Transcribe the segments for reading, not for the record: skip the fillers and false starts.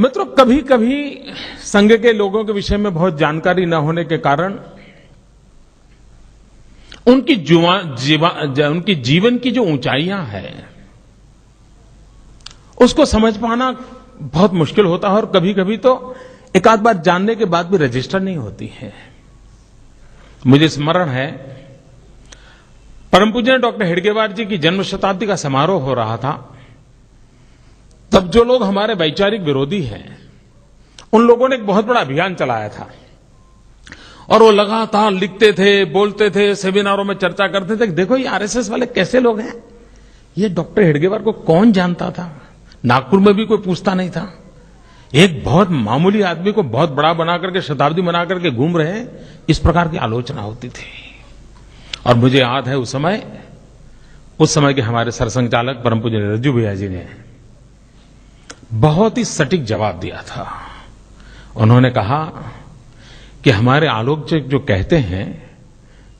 मित्रों, कभी कभी संघ के लोगों के विषय में बहुत जानकारी न होने के कारण उनकी जीवन की जो ऊंचाइयां हैं उसको समझ पाना बहुत मुश्किल होता है, और कभी कभी तो एक आध बार जानने के बाद भी रजिस्टर नहीं होती है। मुझे स्मरण है, परम पूज्य डॉक्टर हेडगेवार जी की जन्म शताब्दी का समारोह हो रहा था। तब जो लोग हमारे वैचारिक विरोधी हैं, उन लोगों ने एक बहुत बड़ा अभियान चलाया था, और वो लगातार लिखते थे, बोलते थे, सेमिनारों में चर्चा करते थे। देखो ये आरएसएस वाले कैसे लोग हैं, ये डॉक्टर हेडगेवार को कौन जानता था, नागपुर में भी कोई पूछता नहीं था। एक बहुत मामूली आदमी को बहुत बड़ा बना करके, शताब्दी बना करके घूम रहे हैं, इस प्रकार की आलोचना होती थी। और मुझे याद है उस समय के हमारे सरसंघचालक परम पूज्य रज्जू भैया जी ने बहुत ही सटीक जवाब दिया था। उन्होंने कहा कि हमारे आलोचक जो कहते हैं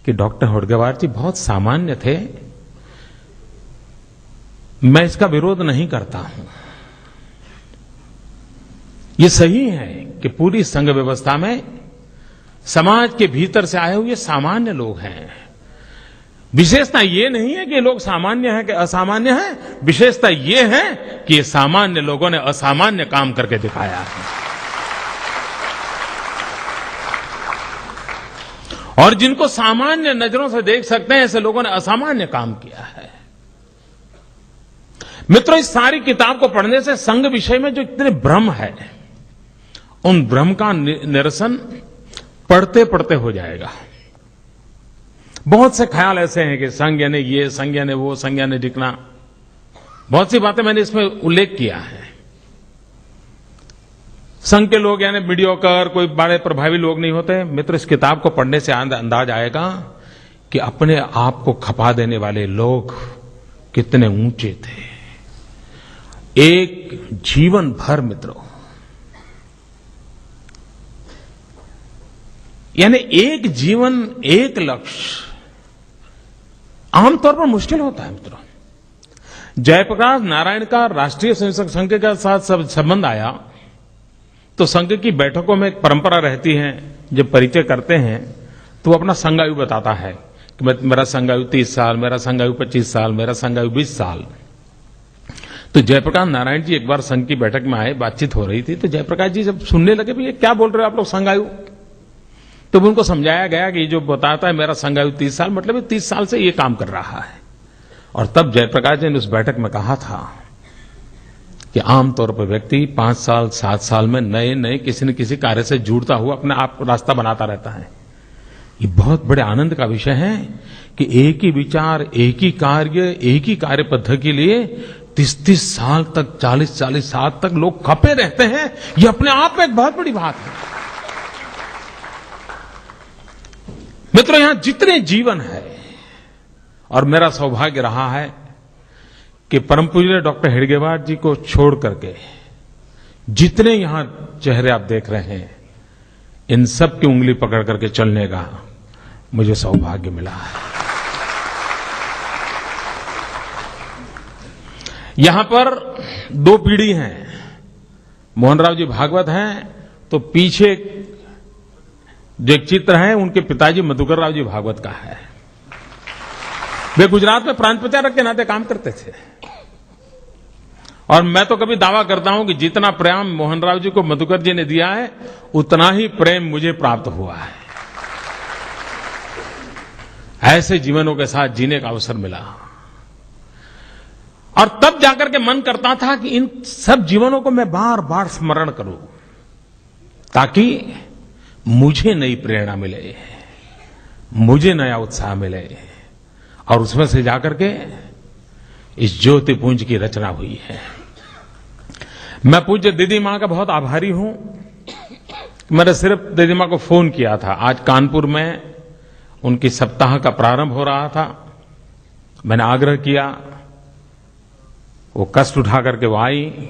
कि डॉक्टर हेडगेवार जी बहुत सामान्य थे, मैं इसका विरोध नहीं करता हूं। ये सही है कि पूरी संघ व्यवस्था में समाज के भीतर से आए हुए सामान्य लोग हैं। विशेषता ये नहीं है कि ये लोग सामान्य हैं कि असामान्य हैं, विशेषता ये है कि ये सामान्य लोगों ने असामान्य काम करके दिखाया है। और जिनको सामान्य नजरों से देख सकते हैं, ऐसे लोगों ने असामान्य काम किया है। मित्रों, इस सारी किताब को पढ़ने से संघ विषय में जो इतने भ्रम है, उन भ्रम का निरसन पढ़ते पढ़ते हो जाएगा। बहुत से ख्याल ऐसे हैं कि संघ यानी ये, संघ यानी वो, संघ यानी दिखना। बहुत सी बातें मैंने इसमें उल्लेख किया है। संघ के लोग यानी मीडियोकर, कोई बड़े प्रभावी लोग नहीं होते। मित्र, इस किताब को पढ़ने से अंदाज आएगा कि अपने आप को खपा देने वाले लोग कितने ऊंचे थे। एक जीवन भर, मित्रों, यानी एक जीवन, एक लक्ष्य आमतौर पर मुश्किल होता है। मित्रों, जयप्रकाश नारायण का राष्ट्रीय स्वयंसेवक संघ के साथ संबंध आया तो संघ की बैठकों में एक परंपरा रहती है, जब परिचय करते हैं तो वो अपना संघायु बताता है कि मेरा संघायु 30 साल, मेरा संघायु 25 साल, मेरा संघायु 20 साल। तो जयप्रकाश नारायण जी एक बार संघ की बैठक में आए, बातचीत हो रही थी, तो जयप्रकाश जी जब सुनने लगे, भैया क्या बोल रहे हो आप लोग संघायु, तो उनको समझाया गया कि जो बताता है मेरा संघायु 30 साल, मतलब ये 30 साल से ये काम कर रहा है। और तब जयप्रकाश जी ने उस बैठक में कहा था कि आमतौर पर व्यक्ति 5 साल 7 साल में नए नए किसी न किसी कार्य से जुड़ता हुआ अपने आप रास्ता बनाता रहता है। ये बहुत बड़े आनंद का विषय है कि एक ही विचार, एक ही कार्य, एक ही कार्य पद्धति के लिए 30-30 साल तक, 40-40 साल तक लोग खपे रहते हैं। ये अपने आप में एक बहुत बड़ी बात है। मित्रों, यहां जितने जीवन है, और मेरा सौभाग्य रहा है कि परम पूज्य डॉक्टर हेडगेवार जी को छोड़ करके जितने यहां चेहरे आप देख रहे हैं, इन सब की उंगली पकड़ करके चलने का मुझे सौभाग्य मिला है। यहां पर 2 पीढ़ी हैं। मोहनराव जी भागवत हैं, तो पीछे जो एक चित्र है उनके पिताजी मधुकर राव जी भागवत का है। वे गुजरात में प्रांत प्रचारक के नाते काम करते थे। और मैं तो कभी दावा करता हूं कि जितना प्रेम मोहनराव जी को मधुकर जी ने दिया है, उतना ही प्रेम मुझे प्राप्त हुआ है। ऐसे जीवनों के साथ जीने का अवसर मिला, और तब जाकर के मन करता था कि इन सब जीवनों को मैं बार बार स्मरण करूं, ताकि मुझे नई प्रेरणा मिले, मुझे नया उत्साह मिले, और उसमें से जाकर के इस ज्योतिपुंज की रचना हुई है। मैं पूज्य दीदी मां का बहुत आभारी हूं। मैंने सिर्फ दीदी मां को फोन किया था। आज कानपुर में उनकी सप्ताह का प्रारंभ हो रहा था। मैंने आग्रह किया, वो कष्ट उठा करके वो आई,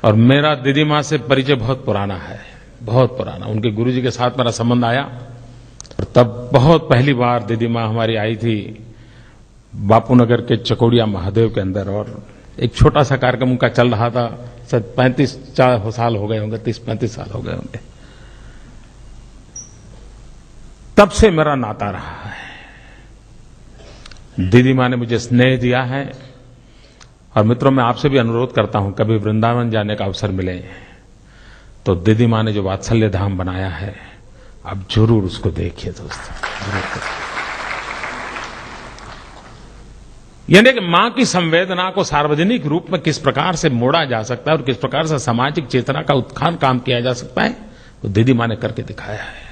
और मेरा दीदी मां से परिचय बहुत पुराना है, बहुत पुराना। उनके गुरुजी के साथ मेरा संबंध आया, और तब बहुत पहली बार दीदी मां हमारी आई थी बापूनगर के चकोड़िया महादेव के अंदर, और एक छोटा सा कार्यक्रम उनका चल रहा था, 35 साल हो गए होंगे, 30-35 साल हो गए होंगे। तब से मेरा नाता रहा है। दीदी माँ ने मुझे स्नेह दिया है। और मित्रों, मैं आपसे भी अनुरोध करता हूं, कभी वृंदावन जाने का अवसर मिले तो दीदी माँ ने जो वात्सल्य धाम बनाया है, आप जरूर उसको देखिए दोस्तों, जरूर देखिए। यानी कि मां की संवेदना को सार्वजनिक रूप में किस प्रकार से मोड़ा जा सकता है और किस प्रकार से सामाजिक चेतना का उत्थान काम किया जा सकता है, वो दीदी मां ने करके दिखाया है।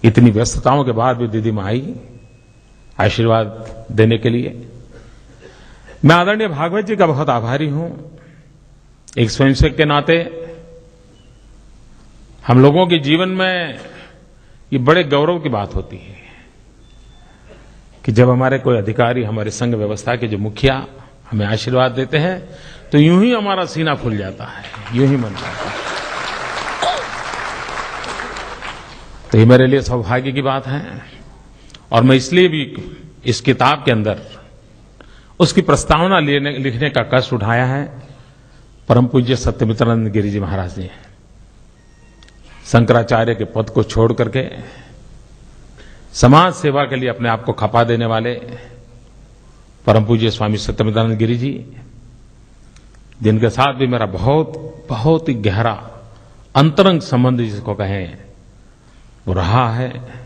इतनी व्यस्तताओं के बाद भी दीदी मां आई आशीर्वाद देने के लिए। मैं आदरणीय भागवत जी का बहुत आभारी हूं। एक स्वयंसेवक के नाते हम लोगों के जीवन में ये बड़े गौरव की बात होती है कि जब हमारे कोई अधिकारी, हमारे संघ व्यवस्था के जो मुखिया हमें आशीर्वाद देते हैं तो यूं ही हमारा सीना फूल जाता है, यूं ही मन जाता है। तो ये मेरे लिए सौभाग्य की बात है। और मैं इसलिए भी इस किताब के अंदर उसकी प्रस्तावना लिखने का कष्ट उठाया है। परम पूज्य सत्यमित्रानंद गिरि जी महाराज ने शंकराचार्य के पद को छोड़ करके समाज सेवा के लिए अपने आप को खपा देने वाले परम पूज्य स्वामी सत्यमित्रानंद गिरि जी, जिनके साथ भी मेरा बहुत ही गहरा अंतरंग संबंध जिसको कहें वो रहा है।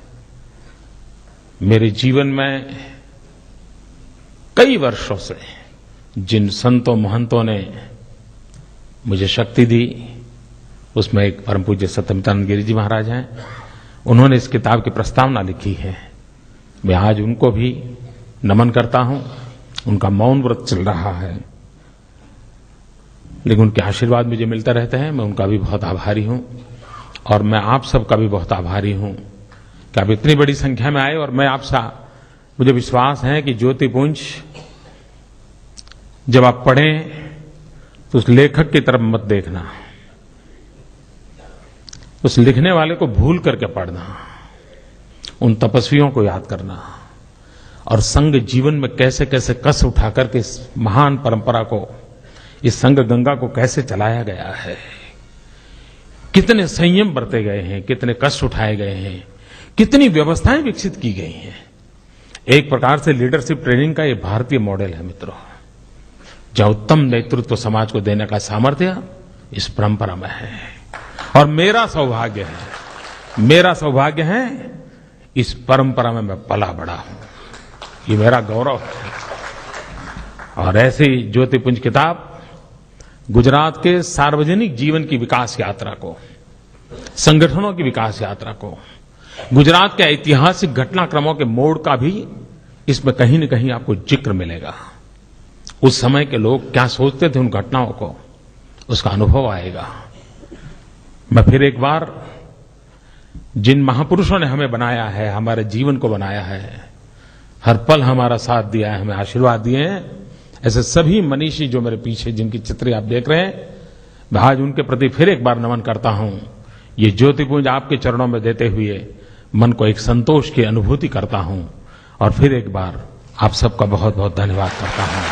मेरे जीवन में कई वर्षों से जिन संतों महंतों ने मुझे शक्ति दी, उसमें एक परम पूज्य सत्यमित्रानंद गिरि जी महाराज हैं। उन्होंने इस किताब की प्रस्तावना लिखी है। मैं आज उनको भी नमन करता हूं। उनका मौन व्रत चल रहा है, लेकिन उनके आशीर्वाद मुझे मिलते रहते हैं। मैं उनका भी बहुत आभारी हूं। और मैं आप सबका भी बहुत आभारी हूं कि आप इतनी बड़ी संख्या में आए। और मैं आपसे, मुझे विश्वास है कि ज्योतिपुंज जब आप पढ़ें तो उस लेखक की तरफ मत देखना, उस लिखने वाले को भूल करके पढ़ना, उन तपस्वियों को याद करना और संघ जीवन में कैसे कैसे कस उठा करके इस महान परंपरा को, इस संघ गंगा को कैसे चलाया गया है, कितने संयम बरते गए हैं, कितने कष्ट उठाए गए हैं, कितनी व्यवस्थाएं विकसित की गई हैं। एक प्रकार से लीडरशिप ट्रेनिंग का ये भारतीय मॉडल है मित्रों, जहां उत्तम नेतृत्व समाज को देने का सामर्थ्य इस परंपरा में है। और मेरा सौभाग्य है इस परंपरा में मैं पला बड़ा हूं, ये मेरा गौरव है। और ऐसी ज्योतिपुंज किताब गुजरात के सार्वजनिक जीवन की विकास यात्रा को, संगठनों की विकास यात्रा को, गुजरात के ऐतिहासिक घटनाक्रमों के मोड़ का भी इसमें कहीं न कहीं आपको जिक्र मिलेगा। उस समय के लोग क्या सोचते थे उन घटनाओं को, उसका अनुभव आएगा। मैं फिर एक बार जिन महापुरुषों ने हमें बनाया है, हमारे जीवन को बनाया है, हर पल हमारा साथ दिया है, हमें आशीर्वाद दिए हैं, ऐसे सभी मनीषी जो मेरे पीछे जिनकी चित्र आप देख रहे हैं, मैं आज उनके प्रति फिर एक बार नमन करता हूं। ये ज्योतिपुंज आपके चरणों में देते हुए मन को एक संतोष की अनुभूति करता हूं और फिर एक बार आप सबका बहुत बहुत धन्यवाद करता हूं।